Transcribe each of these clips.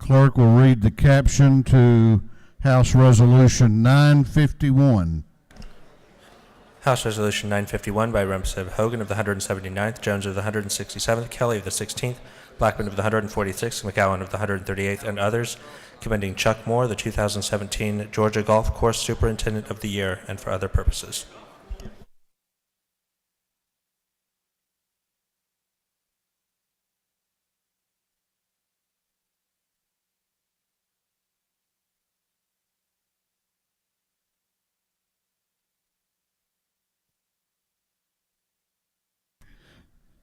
clerk will read the caption to House Resolution 951. House Resolution 951 by Representative Hogan of the 179th, Jones of the 167th, Kelly of the 16th, Blackman of the 146th, McGowan of the 138th, and others, commending Chuck Moore, the 2017 Georgia Golf Course Superintendent of the Year, and for other purposes.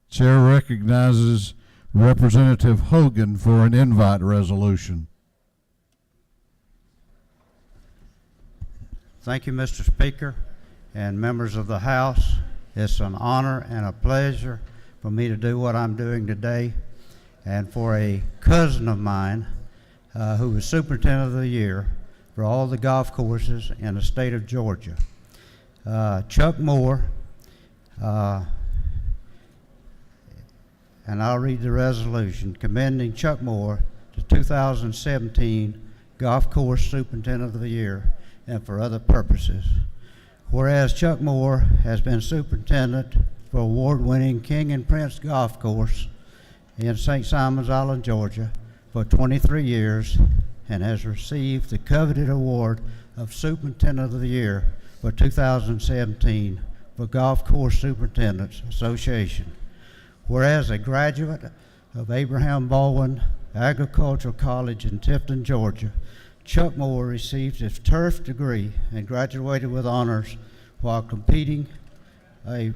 Chair recognizes Representative Hogan for an invite resolution. Thank you, Mr. Speaker and members of the House. It's an honor and a pleasure for me to do what I'm doing today, and for a cousin of mine who was Superintendent of the Year for all the golf courses in the state of Georgia. Chuck Moore, and I'll read the resolution commending Chuck Moore to 2017 Golf Course Superintendent of the Year and for other purposes. Whereas Chuck Moore has been superintendent for award-winning King and Prince Golf Course in St. Simons Island, Georgia for 23 years and has received the coveted award of Superintendent of the Year for 2017 for Golf Course Superintendents Association. Whereas a graduate of Abraham Baldwin Agricultural College in Tifton, Georgia, Chuck Moore received his turf degree and graduated with honors while completing a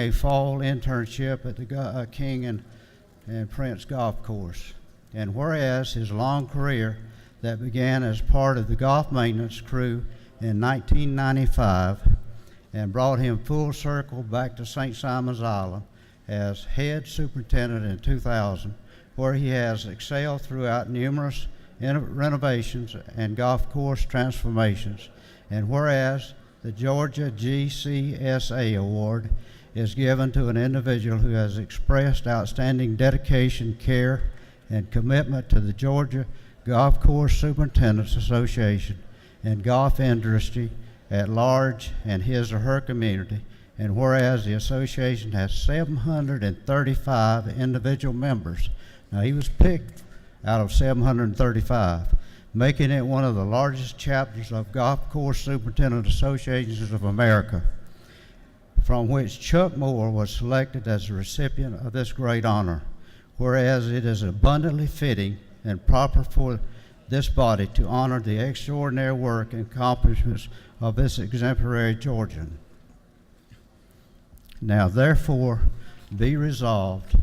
fall internship at the King and Prince Golf Course. And whereas his long career that began as part of the golf maintenance crew in 1995 and brought him full circle back to St. Simons Island as head superintendent in 2000, where he has excelled throughout numerous renovations and golf course transformations. And whereas the Georgia GCSA Award is given to an individual who has expressed outstanding dedication, care, and commitment to the Georgia Golf Course Superintendents Association and golf industry at large and his or her community. And whereas the association has 735 individual members. Now, he was picked out of 735, making it one of the largest chapters of Golf Course Superintendent Associations of America, from which Chuck Moore was selected as the recipient of this great honor. Whereas it is abundantly fitting and proper for this body to honor the extraordinary work and accomplishments of this exemplary Georgian. Now, therefore, be resolved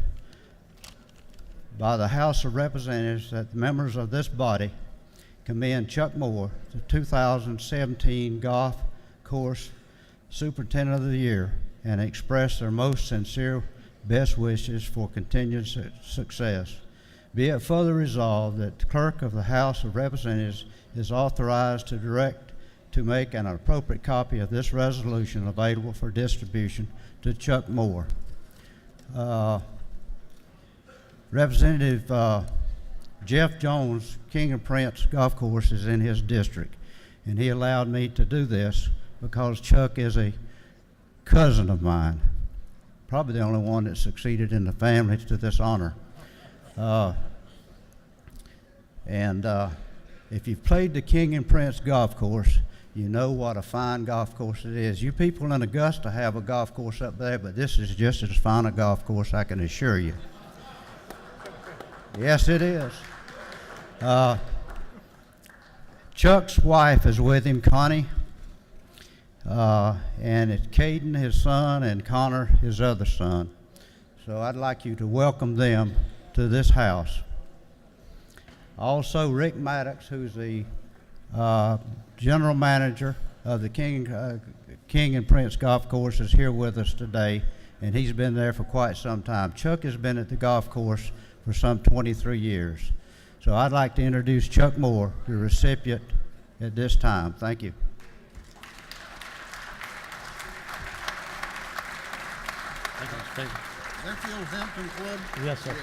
by the House of Representatives that the members of this body commend Chuck Moore, the 2017 Golf Course Superintendent of the Year, and express their most sincere best wishes for continued success. Be it further resolved that the Clerk of the House of Representatives is authorized to direct to make an appropriate copy of this resolution available for distribution to Chuck Moore. Representative Jeff Jones, King and Prince Golf Course, is in his district, and he allowed me to do this because Chuck is a cousin of mine, probably the only one that succeeded in the family to this honor. If you've played the King and Prince Golf Course, you know what a fine golf course it is. You people in Augusta have a golf course up there, but this is just as fine a golf course, I can assure you. Yes, it is. Chuck's wife is with him, Connie, and it's Caden, his son, and Connor, his other son. So I'd like you to welcome them to this house. Also, Rick Maddox, who's the general manager of the King and Prince Golf Course, is here with us today, and he's been there for quite some time. Chuck has been at the golf course for some 23 years. So I'd like to introduce Chuck Moore, the recipient at this time. Thank you. Fairfield Hampton Club? Yes, sir.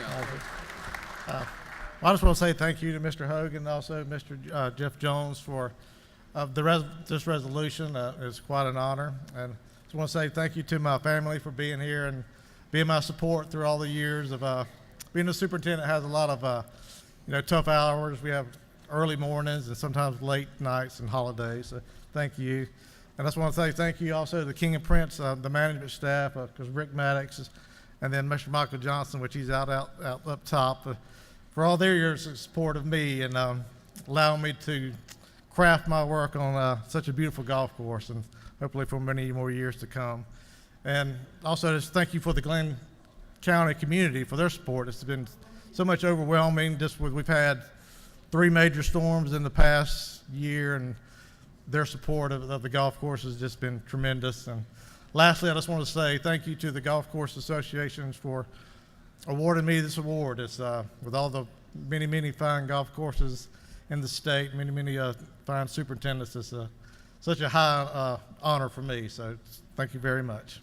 Yeah. I just want to say thank you to Mr. Hogan and also Mr. Jeff Jones for this resolution. It's quite an honor. And just want to say thank you to my family for being here and being my support through all the years of being a superintendent. Has a lot of tough hours. We have early mornings and sometimes late nights and holidays. So thank you. And I just want to say thank you also to the King and Prince, the management staff, because Rick Maddox and then Mr. Michael Johnson, which he's out up top, for all their years of support of me and allowing me to craft my work on such a beautiful golf course, and hopefully for many more years to come. And also just thank you for the Glenn County community for their support. It's been so much overwhelming. We've had 3 major storms in the past year, and their support of the golf course has just been tremendous. And lastly, I just want to say thank you to the Golf Course Associations for awarding me this award. It's with all the many fine golf courses in the state, many fine superintendents. It's such a high honor for me. So thank you very much.